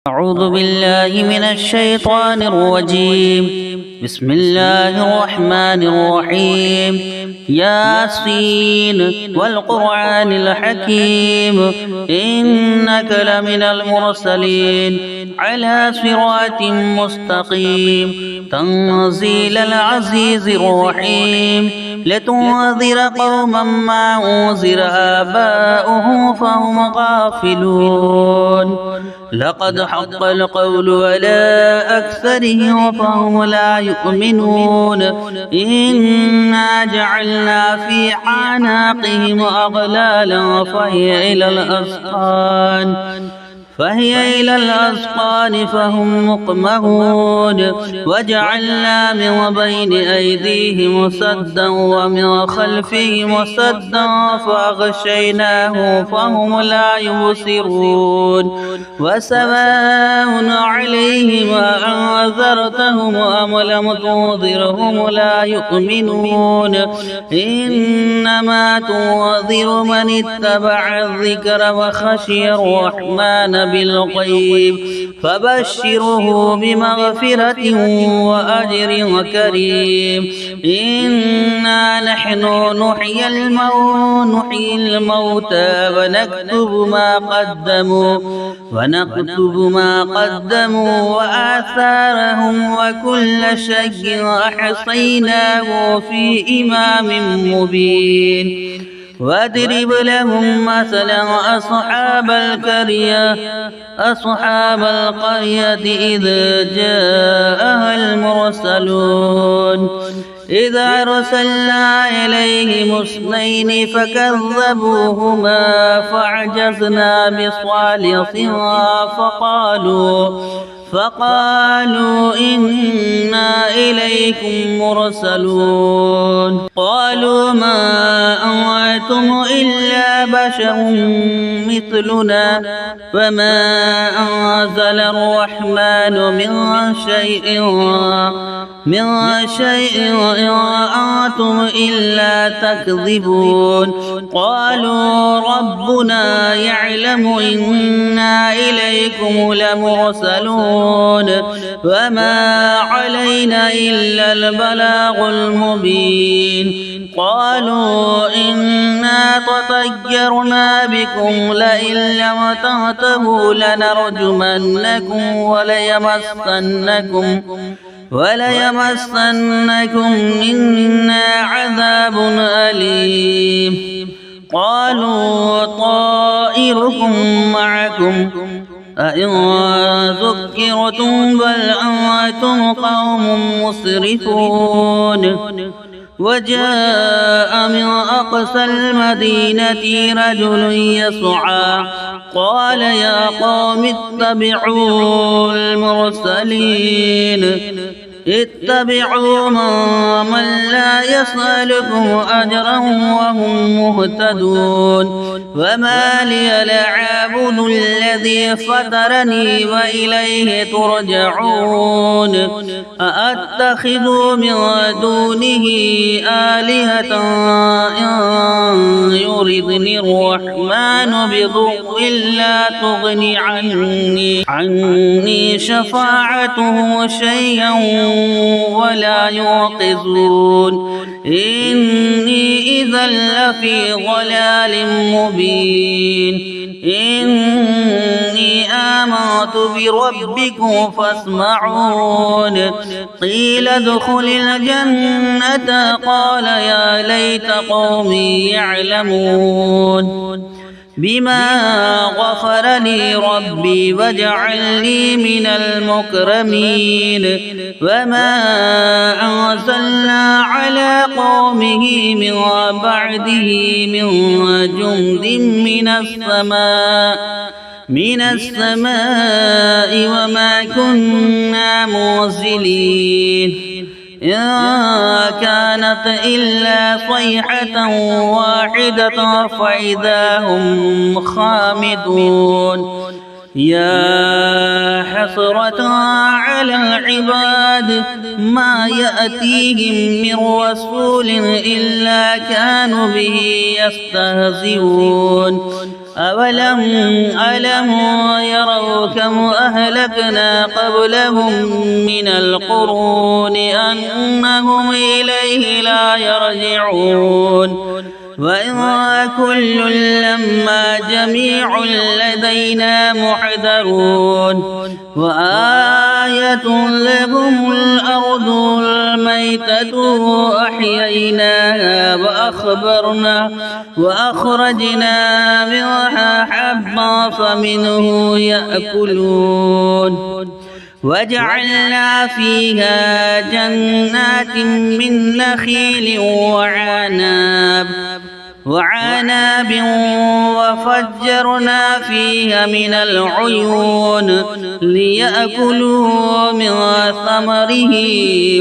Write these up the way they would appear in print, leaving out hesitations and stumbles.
أعوذ بالله من الشيطان الرجيم. بسم الله الرحمن الرحيم. ياسين والقرآن الحكيم إنك لمن المرسلين على صراط مستقيم تنزيل العزيز الرحيم. لتنذر قوما ما أنذر آباؤهم فهم غافلون. لقد حق القول على أكثرهم فهم لا يؤمنون. إنا جعلنا في أعناقهم أغلالا فهي إلى الأذقان فهم مقمحون. وجعلنا من بين أيديهم سدا ومن خلفهم سدا فأغشيناهم فهم لا يبصرون. وسواء عليهم أنذرتهم أم لم تنذرهم لا يؤمنون. إنما تنذر من اتبع الذكر وخشي الرحمن بالغيب فبشره بمغفرة وأجر كريم. إنا نحن نحيي الموتى ونكتب ما قدموا وآثارهم وكل شيء أحصيناه في إمام مبين. واضرب لهم مثلا أصحاب القرية إذ جاءها المرسلون. إذا أرسلنا إليهم اثنين فكذبوهما فعجزنا بصالحها فقالوا إنا إليكم مرسلون. قالوا ما أنتم إلا بشر مثلنا وما أنزل الرحمن من شيء إن أنتم إلا تكذبون. قالوا ربنا يعلم إنا إليكم لمرسلون وما علينا إلا البلاغ المبين. قالوا إنا تطيرنا بكم لئن لم تنتهوا لنرجمنكم وليمسنكم منا عذاب أليم. قالوا طائركم معكم أئن ذكرتم بل أنتم قوم مسرفون. وجاء من أقصى المدينة رجل يسعى قال يا قوم اتبعوا المرسلين اتبعوا من لا يسألكم أجرا وهم مهتدون. وما لي لا أعبد الذي فطرني وإليه ترجعون. أأتخذ من دونه آلهة إن يردني الرحمن بضر لا تغني عني شفاعته شيئا ولا يوقظون. إني إذا لفي ضلال مبين. إني آمنت بربكم فاسمعون. قيل ادخل الجنة قال يا ليت قومي يعلمون بما غفر لي ربي وجعلني من المكرمين. وما أنزلنا على قومه من بعده من جند من السماء وما كنا منزلين. إن كانت إلا صيحة واحدة فإذا هم خامدون. يا حسرة على العباد ما يأتيهم من رسول إلا كانوا به يستهزئون. ألم يروا كم أهلكنا قبلهم من القرون أنهم إليه لا يرجعون وإن كل لما جميع لدينا محضرون وآية لهم الأرض الميتة أحييناها وأخرجنا منها حبا فمنه يأكلون وجعلنا فيها جنات من نخيل وعناب وفجرنا فيها من العيون ليأكلوا من ثمره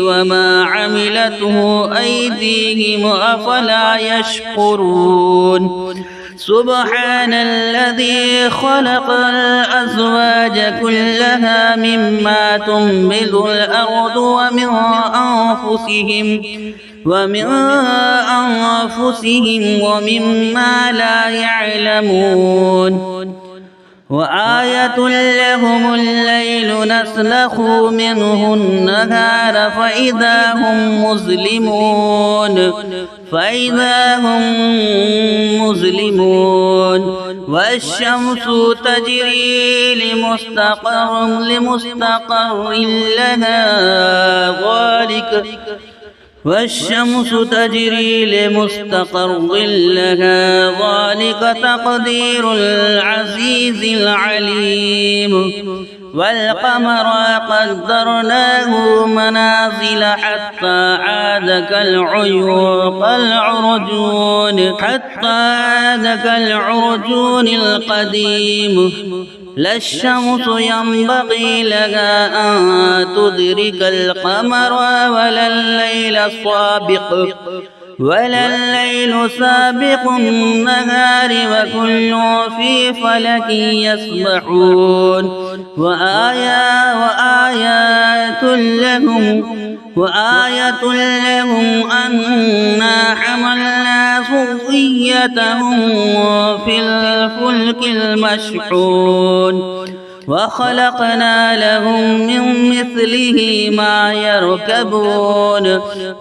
وما عملته أيديهم أفلا يشكرون سبحان الذي خلق الأزواج كلها مما تنبت الأرض ومن أنفسهم ومما لا يعلمون وآية لهم الليل نسلخ منه النهار فإذا هم مظلمون والشمس تجري لمستقر لها ذلك تقدير العزيز العليم والقمر قدرناه منازل حتى عاد كالعرجون القديم لا الشمس ينبغي لها أن تدرك القمر ولا الليل سابق النهار وكل في فلك يسبحون وآية لهم أنا حملنا ذريتهم في الفلك المشحون وخلقنا لهم من مثله ما يركبون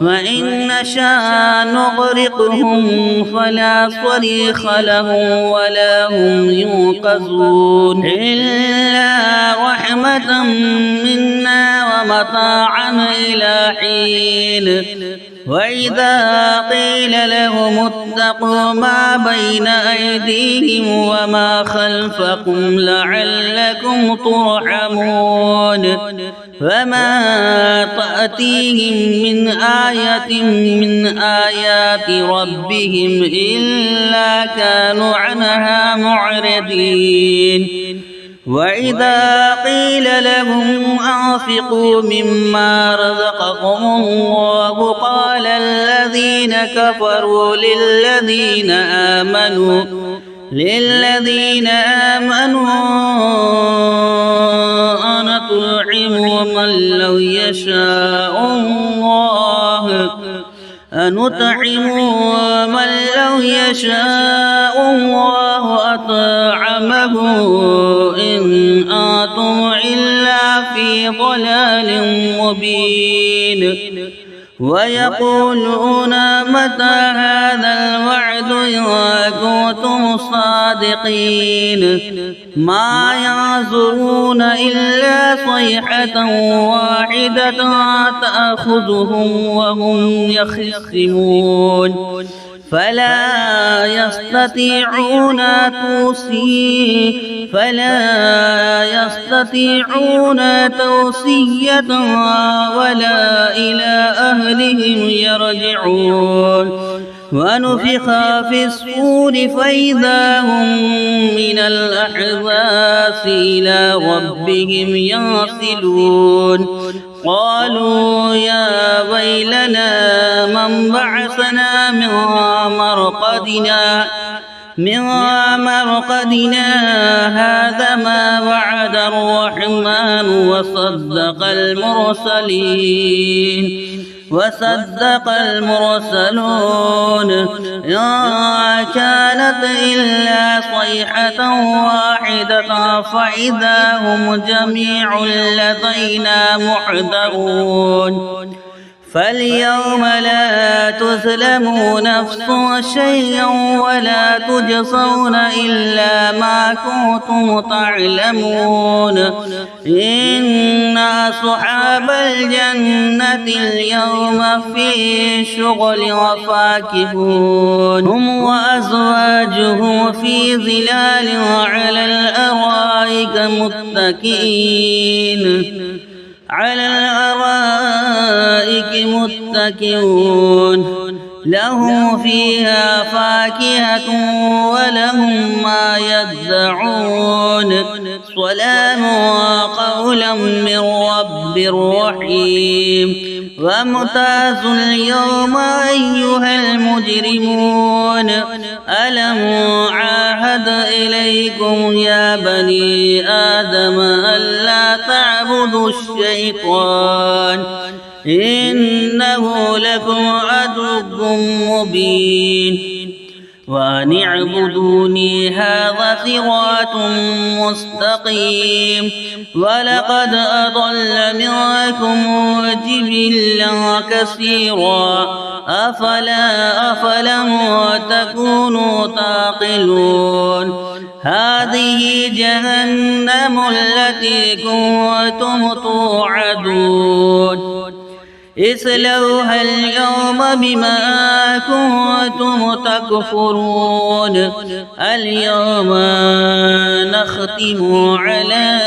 وإن نشاء نغرقهم فلا صريخ لهم ولا هم ينقذون إلا رحمة منا ومتاعا إلى حين وإذا قيل لهم اتقوا ما بين أيديهم وما خلفكم لعلكم ترحمون فما تأتيهم من آية من آيات ربهم إلا كانوا عنها معرضين وإذا قيل لهم أنفقوا مما رزقكم الله قال الذين كفروا للذين آمنوا أنطعم من لو يشاء الله أطعمه إن أنتم إلا في ضلال مبين ويقولون متى هذا الوعد إن كنتم صادقين ما ينظرون إلا صيحة واحدة تأخذهم وهم يخصمون فلا يستطيعون توصية ولا إلى أهلهم يرجعون ونفخ في الصور فإذا هم من الأحزاب إلى ربهم ينسلون قالوا يا ويلنا من بعثنا من مرقدنا من مرقدنا هذا ما وعد الرحمن وصدق المرسلون إن كانت إلا صيحة واحدة فإذا هم جميع لدينا محضرون فاليوم لا تظلمون نفس شيئا ولا تجزون إلا ما كنتم تعلمون إن أصحاب الجنة اليوم في شغل وفاكهون هم وأزواجهم في ظلال على الأرائك متكئون لهم فيها فاكهة ولهم ما يدعون سلام قولا من رب رحيم وامتازوا اليوم أيها المجرمون ألم عاهد إليكم يا بني آدم ألا تعبدوا الشيطان إنه لكم عدو مبين وأن اعبدوني هذا صراط مستقيم ولقد أضل منكم جبلا كثيرا أفلم تكونوا تعقلون هذه جهنم التي كنتم توعدون اصلوها اليوم بما كنتم تكفرون اليوم نختم على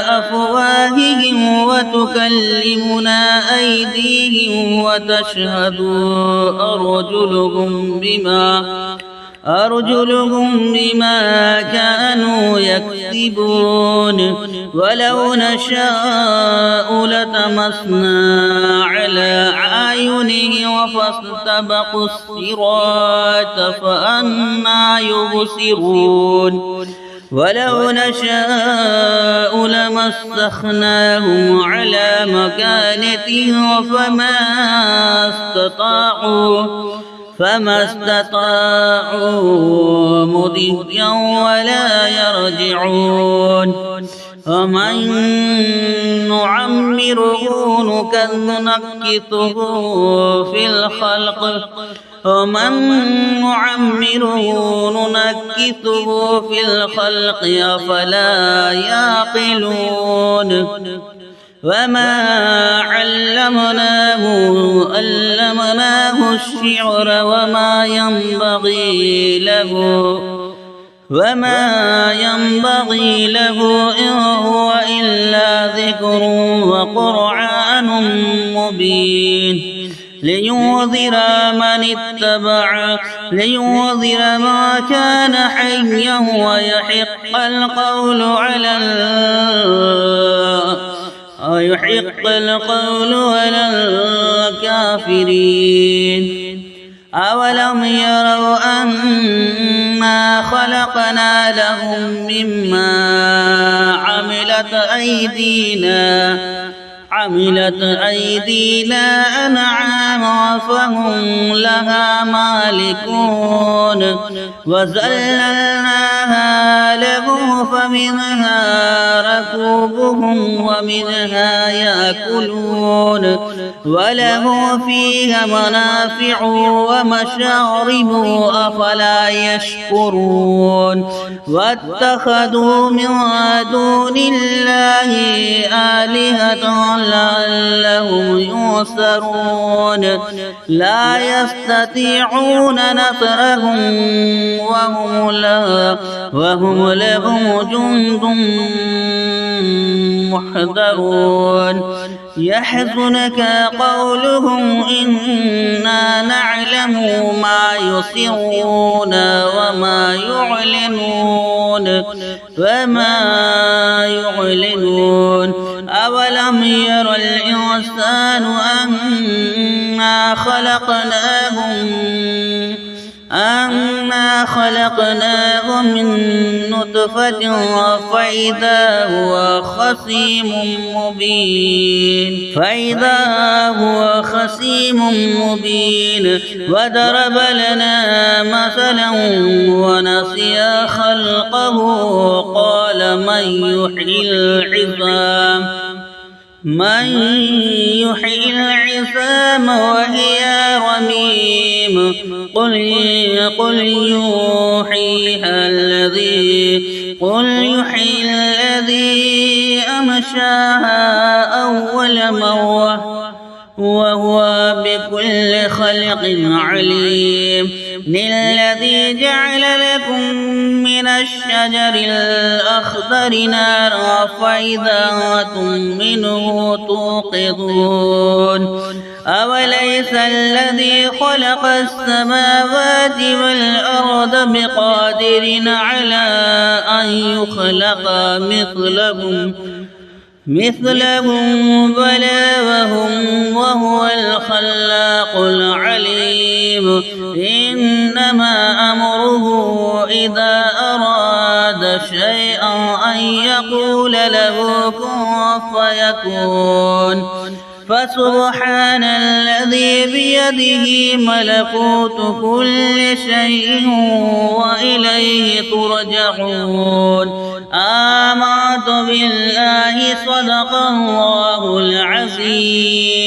أفواههم وتكلمنا أيديهم وتشهد أرجلهم بما كانوا يكسبون ولو نشاء لطمسنا على أعينهم فاستبقوا الصراط فأنى يبصرون ولو نشاء لمسخناهم على مكانتهم فما استطاعوا مضيا ولا يرجعون ومن نعمره نكثه في الخلق أفلا يعقلون وما علمناه الشعر وما ينبغي له إن هو إلا ذكر وقرآن مبين لينذر ما كان حيا ويحق القول على الكافرين أولم يروا أنا خلقنا لهم مما عملت أيدينا أنعاما فهم لها مالكون وذللناها لهم فمنها ركوبهم ومنها يأكلون وله فيها منافع ومشارب أفلا يشكرون واتخذوا من دون الله آلهة لعلهم ينصرون لا يستطيعون نصرهم وهم لهم جند محضرون يحزنك قولهم إنا نعلم ما يسرون وما يعلنون أولم ير الإنسان أنا أنا خلقناه من نطفة فإذا هو خصيم مبين وضرب لنا مثلا ونسي خلقه قال من يحيي العظام وهي رميم قل يحييها الذي أنشاها أول مرة وهو بكل خلق عليم الذي جعل لكم من الشجر الأخضر نارا فإذا أنتم منه توقدون أوليس الذي خلق السماوات والأرض بقادر على أن يخلق مثلهم بلى وهو الخلاق العليم إنما أمره إذا أراد شيئا أن يقول له كن فيكون فسبحان الذي بيده ملكوت كل شيء وإليه ترجعون آمنت بالله صدق الله العظيم.